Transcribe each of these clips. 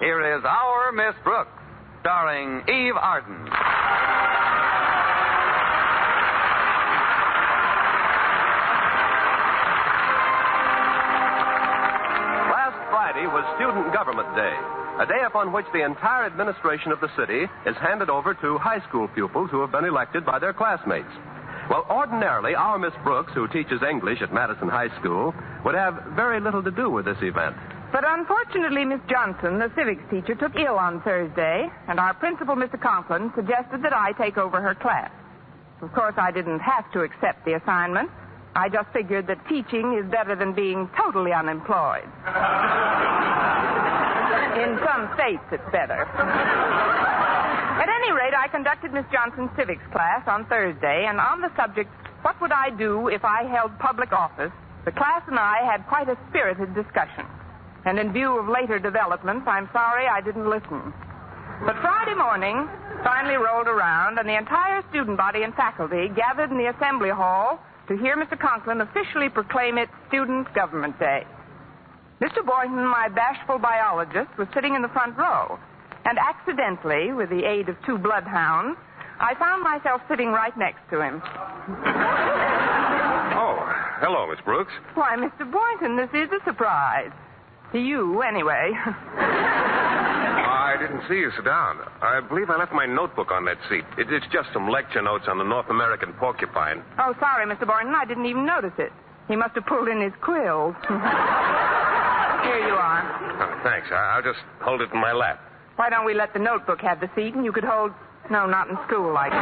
here is Our Miss Brooks, starring Eve Arden. Last Friday was Student Government Day, a day upon which the entire administration of the city is handed over to high school pupils who have been elected by their classmates. Well, ordinarily, our Miss Brooks, who teaches English at Madison High School, would have very little to do with this event. But unfortunately, Miss Johnson, the civics teacher, took ill on Thursday, and our principal, Mr. Conklin, suggested that I take over her class. Of course, I didn't have to accept the assignment. I just figured that teaching is better than being totally unemployed. In some states, it's better. At any rate, I conducted Miss Johnson's civics class on Thursday, and on the subject, what would I do if I held public office, the class and I had quite a spirited discussion. And in view of later developments, I'm sorry I didn't listen. But Friday morning finally rolled around, and the entire student body and faculty gathered in the assembly hall to hear Mr. Conklin officially proclaim it Student Government Day. Mr. Boynton, my bashful biologist, was sitting in the front row. And accidentally, with the aid of two bloodhounds, I found myself sitting right next to him. Oh, hello, Miss Brooks. Why, Mr. Boynton, this is a surprise. To you, anyway. I didn't see you sit down. I believe I left my notebook on that seat. It's just some lecture notes on the North American porcupine. Oh, sorry, Mr. Boynton. I didn't even notice it. He must have pulled in his quills. Here you are. Oh, thanks. I'll just hold it in my lap. Why don't we let the notebook have the seat and you could hold... No, not in school like that.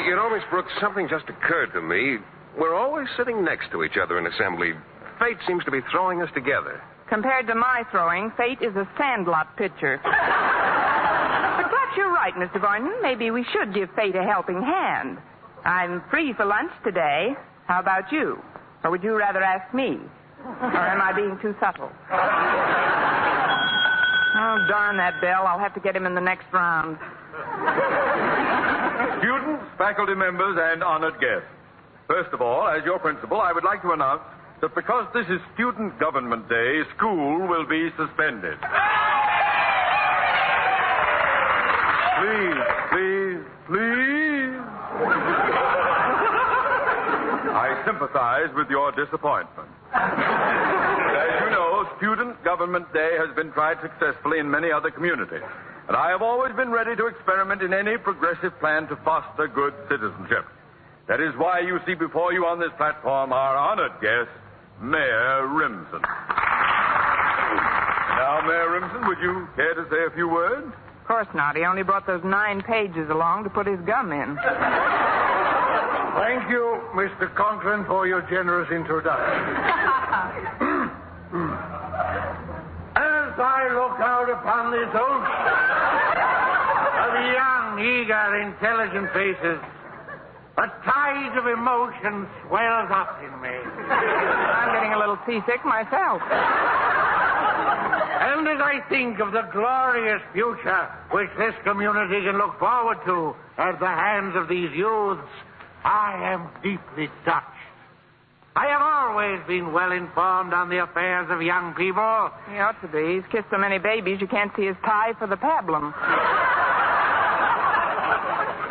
You know, Miss Brooks, something just occurred to me. We're always sitting next to each other in assembly. Fate seems to be throwing us together. Compared to my throwing, fate is a sandlot pitcher. But perhaps you're right, Mr. Boynton. Maybe we should give fate a helping hand. I'm free for lunch today. How about you? Or would you rather ask me? Or am I being too subtle? Oh, darn that bell. I'll have to get him in the next round. Students, faculty members, and honored guests. First of all, as your principal, I would like to announce that because this is Student Government Day, school will be suspended. Please, please, please. I sympathize with your disappointment. As you know, Student Government Day has been tried successfully in many other communities. And I have always been ready to experiment in any progressive plan to foster good citizenship. That is why you see before you on this platform our honored guest, Mayor Remsen. Now, Mayor Remsen, would you care to say a few words? Of course not. He only brought those 9 pages along to put his gum in. Thank you, Mr. Conklin, for your generous introduction. As I look out upon this ocean of young, eager, intelligent faces, a tide of emotion swells up in me. I'm getting a little seasick myself. And as I think of the glorious future which this community can look forward to at the hands of these youths, I am deeply touched. I have always been well informed on the affairs of young people. He ought to be. He's kissed so many babies you can't see his tie for the pablum.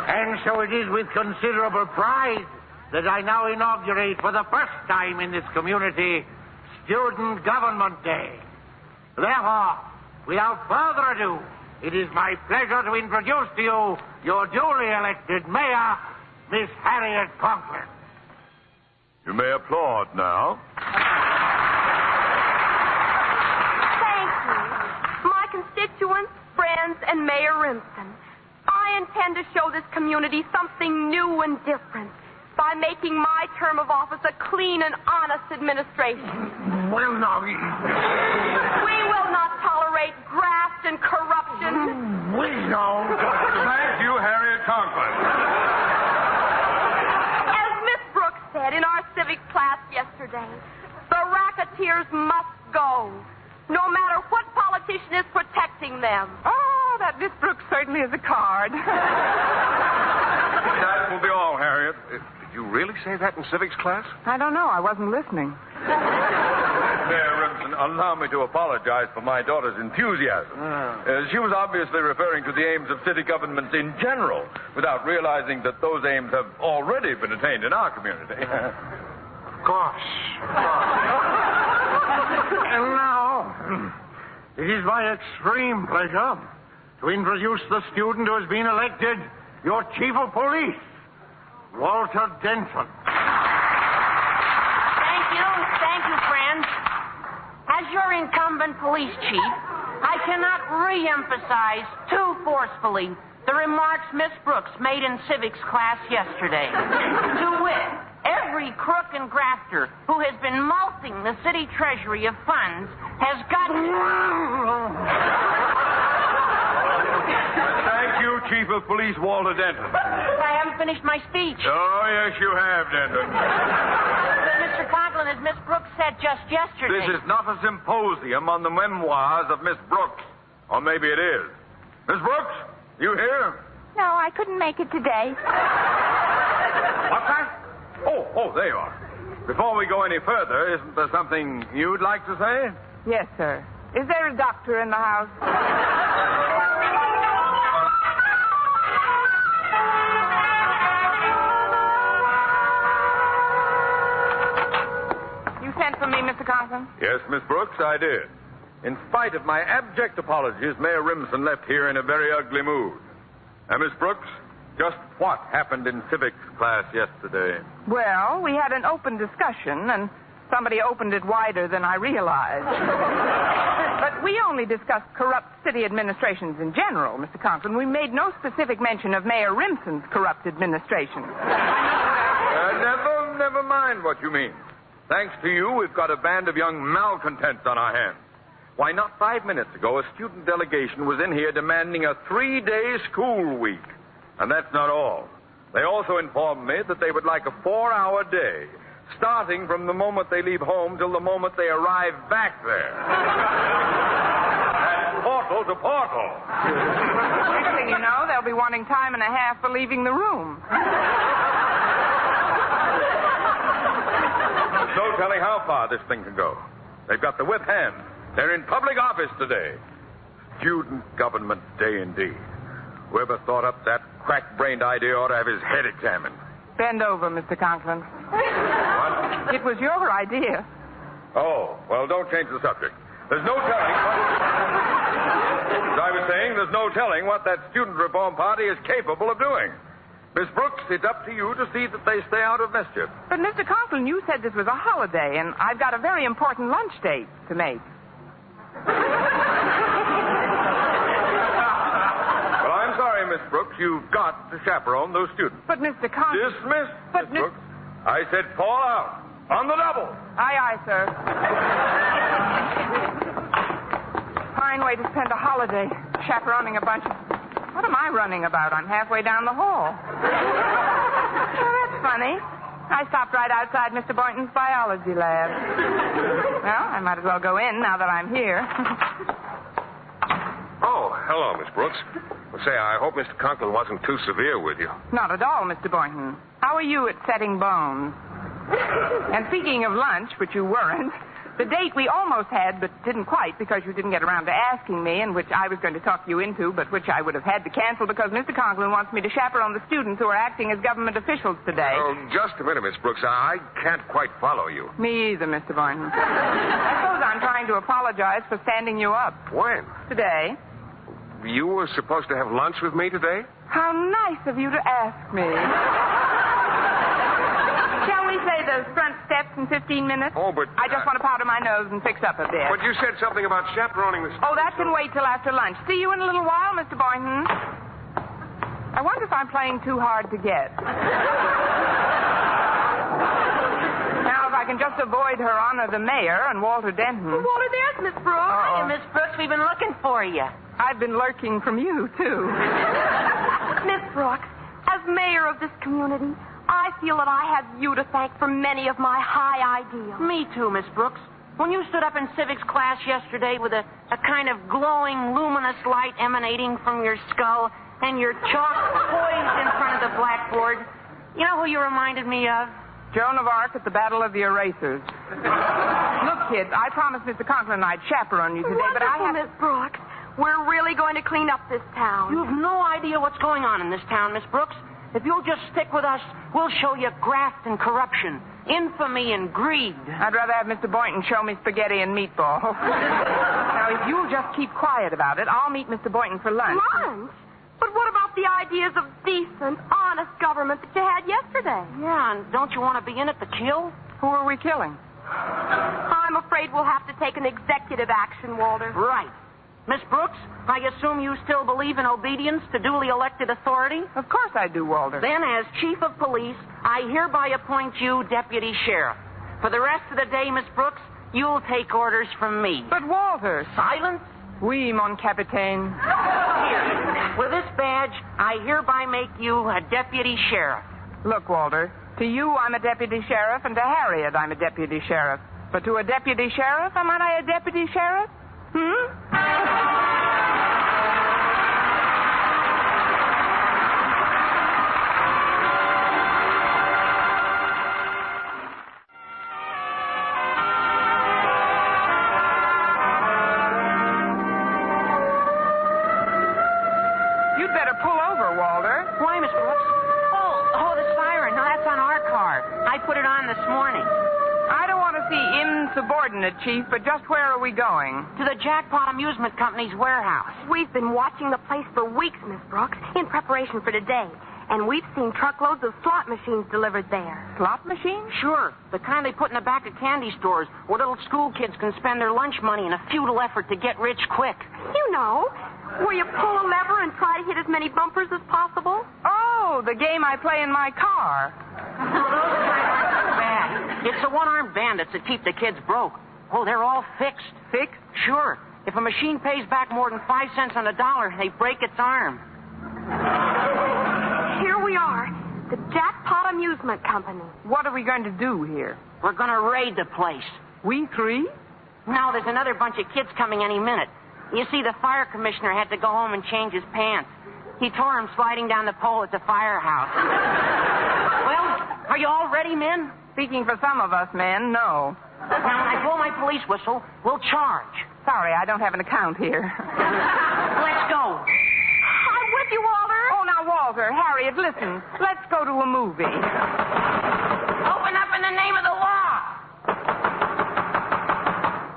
And so it is with considerable pride that I now inaugurate for the first time in this community Student Government Day. Therefore, without further ado, it is my pleasure to introduce to you your duly elected mayor, Miss Harriet Conklin. You may applaud now. Thank you. My constituents, friends, and Mayor Remsen, I intend to show this community something new and different by making my term of office a clean and honest administration. Well, now... We will not tolerate graft and corruption. We know. Thank you, Harriet Conklin. As Miss Brooks said in our civics class yesterday, the racketeers must go, no matter what politician is protecting them. Oh, that Miss Brooks certainly is a card. That will be all, Harriet. Did you really say that in civics class? I don't know. I wasn't listening. Mayor Remsen, allow me to apologize for my daughter's enthusiasm. She was obviously referring to the aims of city government in general, without realizing that those aims have already been attained in our community. Gosh. And now, it is my extreme pleasure to introduce the student who has been elected your chief of police, Walter Denton. Thank you, friends. As your incumbent police chief, I cannot re-emphasize too forcefully the remarks Miss Brooks made in civics class yesterday. To wit, every crook and grafter who has been mulcting the city treasury of funds has got... Thank you, Chief of Police Walter Denton. I haven't finished my speech. Oh, yes, you have, Denton. But Mr. Conklin, as Miss Brooks said just yesterday... This is not a symposium on the memoirs of Miss Brooks. Or maybe it is. Miss Brooks, you here? No, I couldn't make it today. What's that? Oh, there you are. Before we go any further, isn't there something you'd like to say? Yes, sir. Is there a doctor in the house? You sent for me, Mr. Conklin? Yes, Miss Brooks, I did. In spite of my abject apologies, Mayor Remsen left here in a very ugly mood. Now, Miss Brooks, just what happened in civics class yesterday? Well, we had an open discussion, and somebody opened it wider than I realized. But we only discussed corrupt city administrations in general, Mr. Conklin. We made no specific mention of Mayor Remsen's corrupt administration. Never mind what you mean. Thanks to you, we've got a band of young malcontents on our hands. Why, not 5 minutes ago, a student delegation was in here demanding a 3-day school week. And that's not all. They also informed me that they would like a 4-hour day, starting from the moment they leave home till the moment they arrive back there. And portal to portal. Next thing you know, they'll be wanting time and a half for leaving the room. There's no telling how far this thing can go. They've got the whip hand. They're in public office today. Student Government Day indeed. Whoever thought up that crack-brained idea ought to have his head examined. Bend over, Mr. Conklin. What? It was your idea. Oh, well, don't change the subject. There's no telling. As I was saying, there's no telling what that student reform party is capable of doing. Miss Brooks, it's up to you to see that they stay out of mischief. But, Mr. Conklin, you said this was a holiday, and I've got a very important lunch date to make. Well, I'm sorry, Miss Brooks. You've got to chaperone those students. But, Mr. Conklin... Dismissed, But, Miss Brooks. I said fall out. On the double. Aye, aye, sir. Fine way to spend a holiday, chaperoning a bunch of... What am I running about? I'm halfway down the hall. Oh, that's funny. I stopped right outside Mr. Boynton's biology lab. Well, I might as well go in now that I'm here. Oh, hello, Miss Brooks. Well, say, I hope Mr. Conklin wasn't too severe with you. Not at all, Mr. Boynton. How are you at setting bones? And speaking of lunch, which you weren't, the date we almost had, but didn't quite because you didn't get around to asking me, and which I was going to talk you into, but which I would have had to cancel because Mr. Conklin wants me to chaperone the students who are acting as government officials today. Oh, just a minute, Miss Brooks. I can't quite follow you. Me either, Mr. Boynton. I suppose I'm trying to apologize for standing you up. When? Today. You were supposed to have lunch with me today? How nice of you to ask me. Shall we say those front steps in 15 minutes? Oh, but... I just want to powder my nose and fix up a bit. But you said something about chaperoning the... Oh, that can wait till after lunch. See you in a little while, Mr. Boynton. I wonder if I'm playing too hard to get. Now, if I can just avoid Her Honor the Mayor and Walter Denton. Oh, Walter, there's Miss Brooks. Uh-oh. Hiya, Miss Brooks. We've been looking for you. I've been lurking from you, too. Miss Brooks, as mayor of this community, I feel that I have you to thank for many of my high ideals. Me too, Miss Brooks. When you stood up in civics class yesterday with a kind of glowing, luminous light emanating from your skull and your chalk poised in front of the blackboard, you know who you reminded me of? Joan of Arc at the Battle of the Erasers. Look kids. I promised Mr. Conklin I'd chaperone you today, but I have... Miss Brooks. We're really going to clean up this town. You've no idea what's going on in this town, Miss Brooks. If you'll just stick with us, we'll show you graft and corruption, infamy and greed. I'd rather have Mr. Boynton show me spaghetti and meatballs. Now, if you'll just keep quiet about it, I'll meet Mr. Boynton for lunch. Lunch? But what about the ideas of decent, honest government that you had yesterday? Yeah, and don't you want to be in it to kill? Who are we killing? I'm afraid we'll have to take an executive action, Walter. Right. Miss Brooks, I assume you still believe in obedience to duly elected authority? Of course I do, Walter. Then, as chief of police, I hereby appoint you deputy sheriff. For the rest of the day, Miss Brooks, you'll take orders from me. But, Walter... Silence? Oui, mon capitaine. Here, with this badge, I hereby make you a deputy sheriff. Look, Walter, to you I'm a deputy sheriff, and to Harriet I'm a deputy sheriff. But to a deputy sheriff, am I a deputy sheriff? You'd better pull over, Walter. Why, Miss Brooks? Oh, the siren. No, that's on our car. I put it on this morning. I don't want to see insubordinate, Chief, but just where are we going? To the Jackpot Amusement Company's warehouse. We've been watching the place for weeks, Miss Brooks, in preparation for today. And we've seen truckloads of slot machines delivered there. Slot machines? Sure. The kind they put in the back of candy stores where little school kids can spend their lunch money in a futile effort to get rich quick. You know, where you pull a lever and try to hit as many bumpers as possible. Oh, the game I play in my car. Bad. It's the one-armed bandits that keep the kids broke. Oh, they're all fixed. Fixed? Sure. If a machine pays back more than 5 cents on the dollar, they break its arm. Here we are, the Jackpot Amusement Company. What are we going to do here? We're going to raid the place. We three? Now, there's another bunch of kids coming any minute. You see, the fire commissioner had to go home and change his pants. He tore him sliding down the pole at the firehouse. Well, are you all ready, men? Speaking for some of us men, no. Now, when I blow my police whistle, we'll charge. Sorry, I don't have an account here. Let's go. I'm with you, Walter. Oh, now, Walter, Harriet, listen. Let's go to a movie. Open up in the name of the law.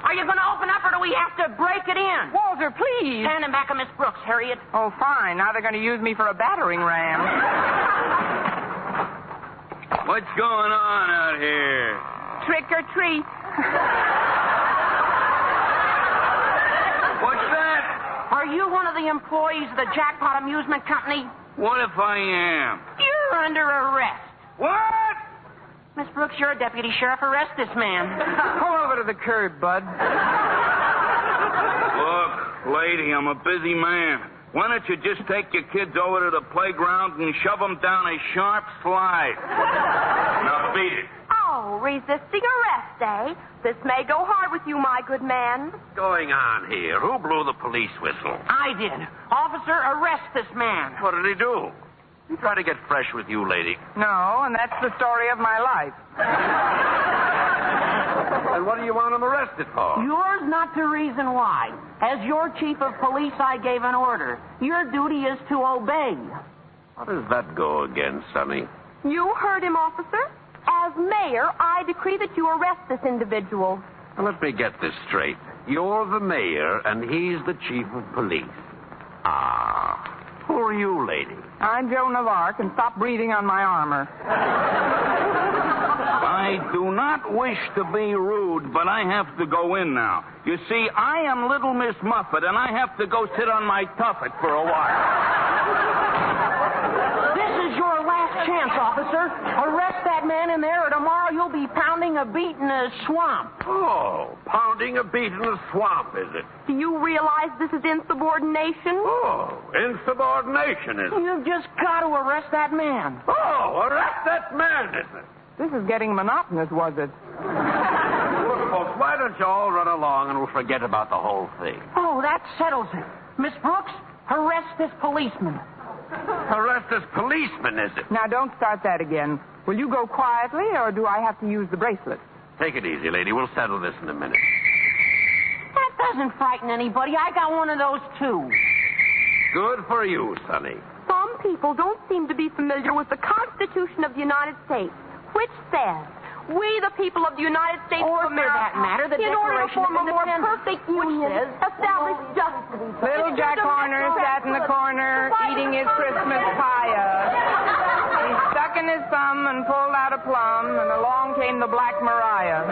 Are you going to open up, or do we have to break it in? Walter, please. Stand in back of Miss Brooks, Harriet. Oh, fine. Now they're going to use me for a battering ram. What's going on out here? Trick or treat. What's that? Are you one of the employees of the Jackpot Amusement Company? What if I am? You're under arrest. What? Miss Brooks, you're a deputy sheriff. Arrest this man. Pull over to the curb, bud. Look, lady, I'm a busy man. Why don't you just take your kids over to the playground and shove them down a sharp slide? Now beat it. Oh, resisting arrest, eh? This may go hard with you, my good man. What's going on here? Who blew the police whistle? I did. Officer, arrest this man. What did he do? He tried to get fresh with you, lady. No, and that's the story of my life. And what do you want him arrested for? Yours not to reason why. As your chief of police, I gave an order. Your duty is to obey. How does that go again, Sonny? You heard him, officer. As mayor, I decree that you arrest this individual. Now, let me get this straight. You're the mayor, and he's the chief of police. Ah. Who are you, lady? I'm Joan of Arc, and stop breathing on my armor. I do not wish to be rude, but I have to go in now. You see, I am Little Miss Muffet, and I have to go sit on my tuffet for a while. This is your last chance, officer. Arrest that man in there, or tomorrow you'll be pounding a beat in a swamp. Oh, pounding a beat in the swamp, is it? Do you realize this is insubordination? Oh, insubordination, is it? You've just got to arrest that man. Oh, arrest that man, is it? This is getting monotonous, was it? Look, folks, why don't you all run along and we'll forget about the whole thing? Oh, that settles it. Miss Brooks, arrest this policeman. Arrest this policeman, is it? Now, don't start that again. Will you go quietly, or do I have to use the bracelet? Take it easy, lady. We'll settle this in a minute. That doesn't frighten anybody. I got one of those, too. Good for you, Sonny. Some people don't seem to be familiar with the Constitution of the United States, which says, we, the people of the United States Or, of America, for that matter, the in order to Declaration form of a more Independence, perfect union, establish justice. Little Jack Horner sat in the corner eating his Christmas pie. He stuck in his thumb and pulled out a plum, and along came the Black Mariah.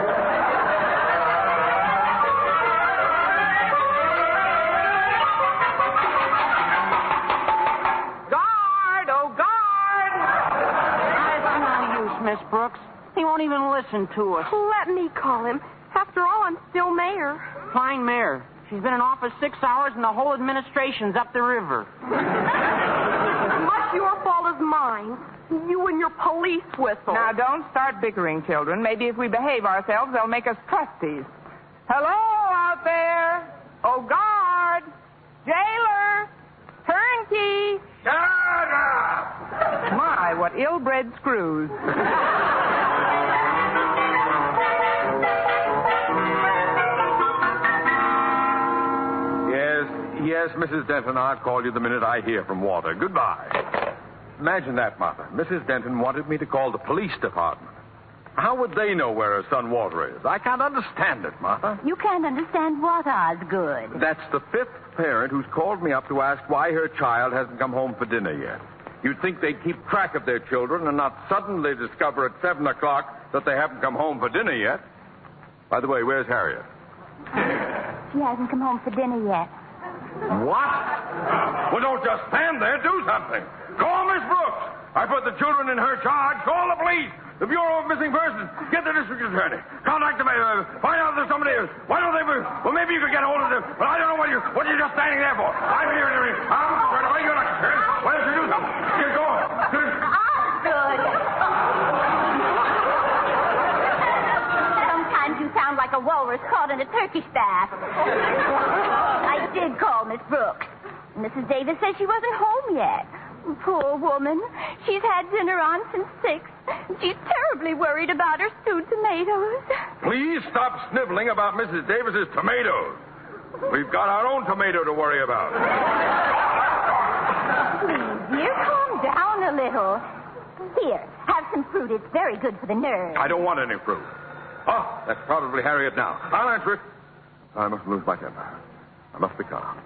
Guard! Oh, guard! That's no use, Miss Brooks. He won't even listen to us. Let me call him. After all, I'm still mayor. Fine mayor. She's been in office 6 hours and the whole administration's up the river. Much your fault as mine. You and your police whistle. Now, don't start bickering, children. Maybe if we behave ourselves, they'll make us trustees. Hello out there. Oh, guard. Jailer. Turnkey. Shut up! My, what ill-bred screws. Yes, Mrs. Denton, I'll call you the minute I hear from Walter. Goodbye. Imagine that, Martha. Mrs. Denton wanted me to call the police department. How would they know where her son Walter is? I can't understand it, Martha. You can't understand what, Osgood? That's the 5th parent who's called me up to ask why her child hasn't come home for dinner yet. You'd think they'd keep track of their children and not suddenly discover at 7 o'clock that they haven't come home for dinner yet. By the way, where's Harriet? She hasn't come home for dinner yet. What? Well, don't just stand there. Do something. Call Miss Brooks. I put the children in her charge. Call the police. The Bureau of Missing Persons. Get the district attorney. Contact the mayor. Find out if there's somebody else. Why don't they... Well, maybe you could get a hold of them. But I don't know what you're just standing there for. I'm here to... I'm trying to... You're not concerned. Why don't you do something? Here, go on. Osgood! Sometimes you sound like a walrus caught in a turkey staff. I did call Miss Brooks. Mrs. Davis says she wasn't home yet. Poor woman. She's had dinner on since 6. She's terribly worried about her stewed tomatoes. Please stop sniveling about Mrs. Davis's tomatoes. We've got our own tomato to worry about. Please, dear, calm down a little. Here, have some fruit. It's very good for the nerves. I don't want any fruit. Oh, that's probably Harriet now. I'll answer it. I mustn't lose my temper. I must be calm.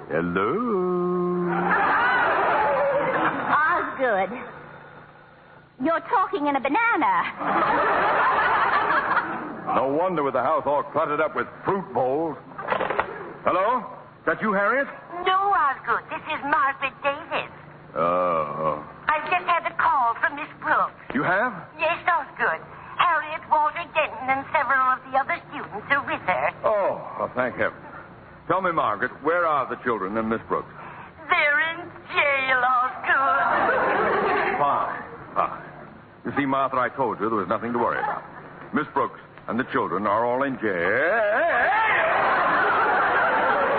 Hello? Osgood, you're talking in a banana. No wonder with the house all cluttered up with fruit bowls. Hello? Is that you, Harriet? No, Osgood. This is Margaret Davis. Oh. I've just had a call from Miss Brooks. You have? Yes, Osgood. Harriet, Walter Denton, and several of the other students are with her. Oh, well, thank heaven. Tell me, Margaret, where are the children and Miss Brooks? They're in jail, Osgood. Fine. You see, Martha, I told you there was nothing to worry about. Miss Brooks and the children are all in jail.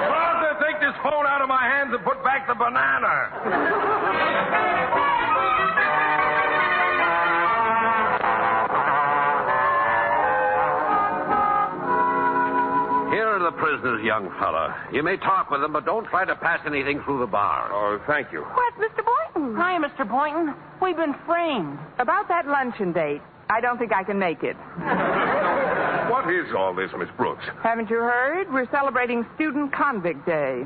Martha, take this phone out of my hands and put back the banana. The prisoners, young fella. You may talk with them, but don't try to pass anything through the bars. Oh, thank you. Where's Mr. Boynton? Hi, Mr. Boynton. We've been framed. About that luncheon date, I don't think I can make it. What is all this, Miss Brooks? Haven't you heard? We're celebrating Student Convict Day.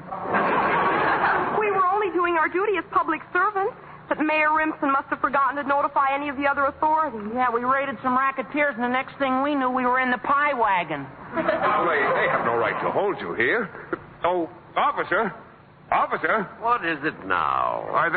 We were only doing our duty as public servants. But Mayor Rimson must have forgotten to notify any of the other authorities. Yeah, we raided some racketeers, and the next thing we knew, we were in the pie wagon. Well, they have no right to hold you here. Oh, officer. Officer. What is it now? Why,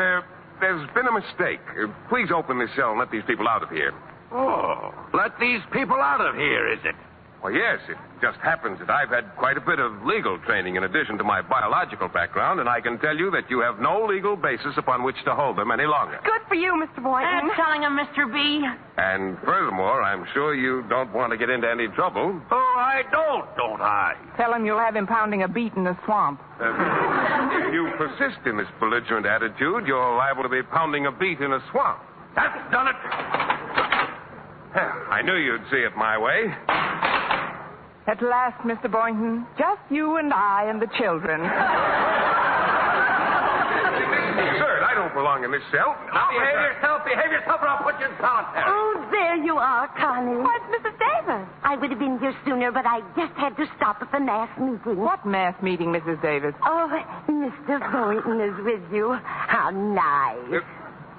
there's been a mistake. Please open this cell and let these people out of here. Oh, let these people out of here, is it? Well, yes, it just happens that I've had quite a bit of legal training in addition to my biological background, and I can tell you that you have no legal basis upon which to hold them any longer. Good for you, Mr. Boynton. That's telling him, Mr. B. And furthermore, I'm sure you don't want to get into any trouble. Oh, I don't I? Tell him you'll have him pounding a beet in the swamp. If you persist in this belligerent attitude, you're liable to be pounding a beet in a swamp. That's done it. I knew you'd see it my way. At last, Mr. Boynton, just you and I and the children. Absurd. I don't belong in this cell. Now behave yourself, or I'll put you in solitary. Oh, there you are, Connie. Why, it's Mrs. Davis. I would have been here sooner, but I just had to stop at the mass meeting. What mass meeting, Mrs. Davis? Oh, Mr. Boynton is with you. How nice.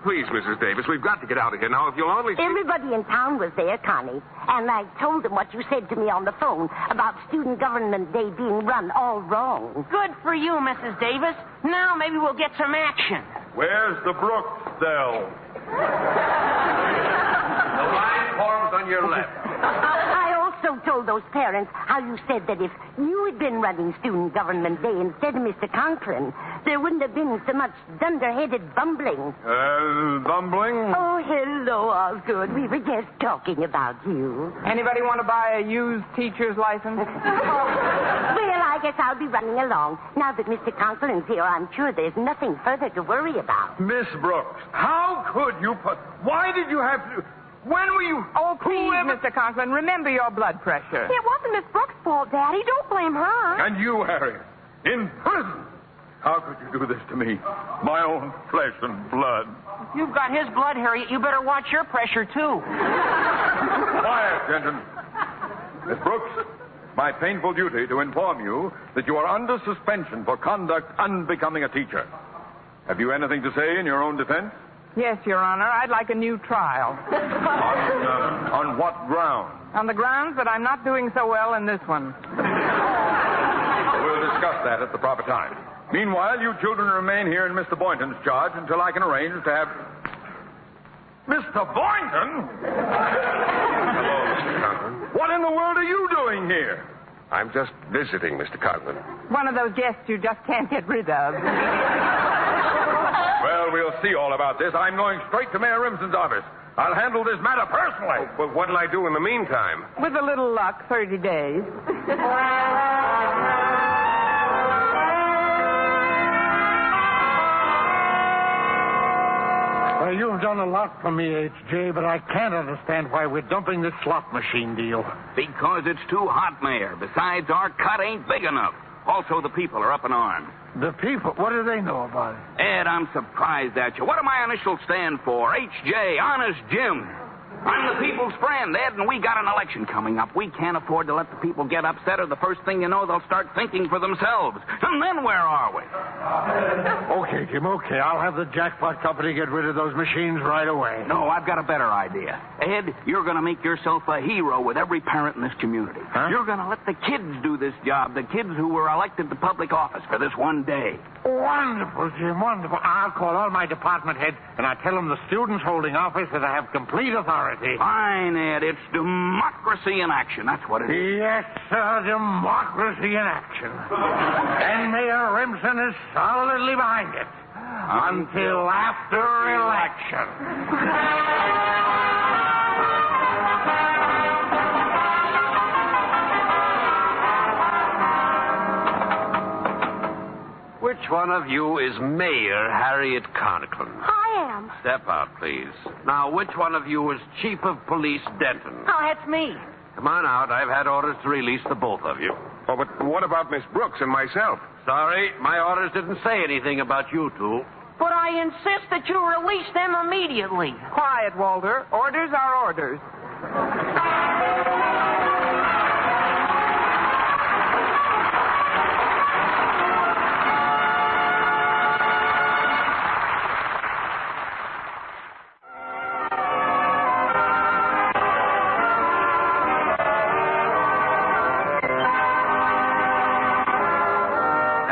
Please, Mrs. Davis, we've got to get out of here now. If you'll only... Everybody in town was there, Connie. And I told them what you said to me on the phone about Student Government Day being run all wrong. Good for you, Mrs. Davis. Now maybe we'll get some action. Where's the Brooks cell? The line forms on your left. I also told those parents how you said that if you had been running Student Government Day instead of Mr. Conklin, there wouldn't have been so much dunderheaded bumbling. Bumbling? Oh, hello, Osgood. We were just talking about you. Anybody want to buy a used teacher's license? Well, I guess I'll be running along. Now that Mr. Conklin's here, I'm sure there's nothing further to worry about. Miss Brooks, how could you put... Why did you have to... When were you... Oh, please, Mr. Conklin, remember your blood pressure. It wasn't Miss Brooks' fault, Daddy. Don't blame her. And you, Harry, in prison. How could you do this to me? My own flesh and blood. If you've got his blood, Harriet, you better watch your pressure, too. Quiet, gentlemen. Miss Brooks, my painful duty to inform you that you are under suspension for conduct unbecoming a teacher. Have you anything to say in your own defense? Yes, Your Honor. I'd like a new trial. On what ground? On the grounds that I'm not doing so well in this one. We'll discuss that at the proper time. Meanwhile, you children remain here in Mr. Boynton's charge until I can arrange to have... Mr. Boynton? Hello, Mr. Conklin. What in the world are you doing here? I'm just visiting, Mr. Conklin. One of those guests you just can't get rid of. Well, we'll see all about this. I'm going straight to Mayor Remsen's office. I'll handle this matter personally. But what'll I do in the meantime? With a little luck, 30 days. Well, you've done a lot for me, H.J., but I can't understand why we're dumping this slot machine deal. Because it's too hot, Mayor. Besides, our cut ain't big enough. Also, the people are up in arms. The people, what do they know about it? Ed, I'm surprised at you. What do my initials stand for? H.J., Honest Jim. I'm the people's friend, Ed, and we got an election coming up. We can't afford to let the people get upset, or the first thing you know, they'll start thinking for themselves. And then where are we? Okay, Jim, okay. I'll have the jackpot company get rid of those machines right away. No, I've got a better idea. Ed, you're going to make yourself a hero with every parent in this community. Huh? You're going to let the kids do this job, the kids who were elected to public office for this one day. Wonderful, Jim, wonderful. I'll call all my department heads, and I'll tell them the students holding office that I have complete authority. Fine, Ed. It's democracy in action. That's what it is. Yes, sir, democracy in action. And Mayor Remsen is solidly behind it. Until after election. Which one of you is Mayor Harriet Conklin? I am. Step out, please. Now, which one of you is Chief of Police Denton? Oh, that's me. Come on out. I've had orders to release the both of you. Oh, but what about Miss Brooks and myself? Sorry, my orders didn't say anything about you two. But I insist that you release them immediately. Quiet, Walter. Orders are orders.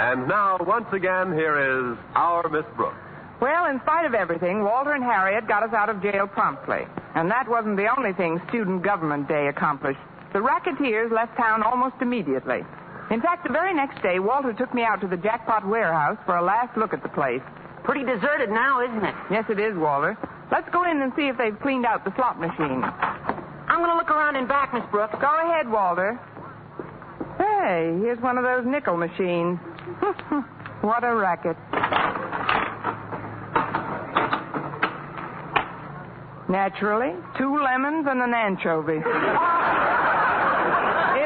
And now, once again, here is our Miss Brooks. Well, in spite of everything, Walter and Harriet got us out of jail promptly. And that wasn't the only thing Student Government Day accomplished. The racketeers left town almost immediately. In fact, the very next day, Walter took me out to the jackpot warehouse for a last look at the place. Pretty deserted now, isn't it? Yes, it is, Walter. Let's go in and see if they've cleaned out the slot machine. I'm going to look around in back, Miss Brooks. Go ahead, Walter. Hey, here's one of those nickel machines. What a racket. Naturally, 2 lemons and an anchovy. If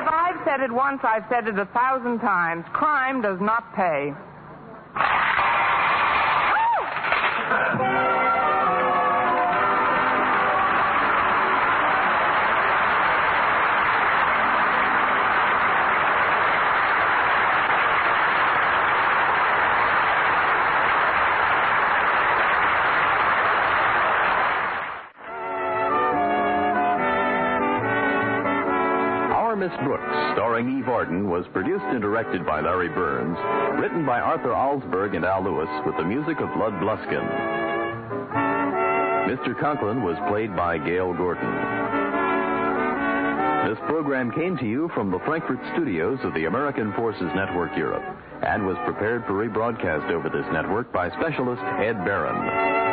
I've said it once, I've said it 1,000 times. Crime does not pay. Miss Brooks, starring Eve Arden, was produced and directed by Larry Burns, written by Arthur Alsberg and Al Lewis, with the music of Lud Bluskin. Mr. Conklin was played by Gail Gordon. This program came to you from the Frankfurt studios of the American Forces Network Europe and was prepared for rebroadcast over this network by specialist Ed Barron.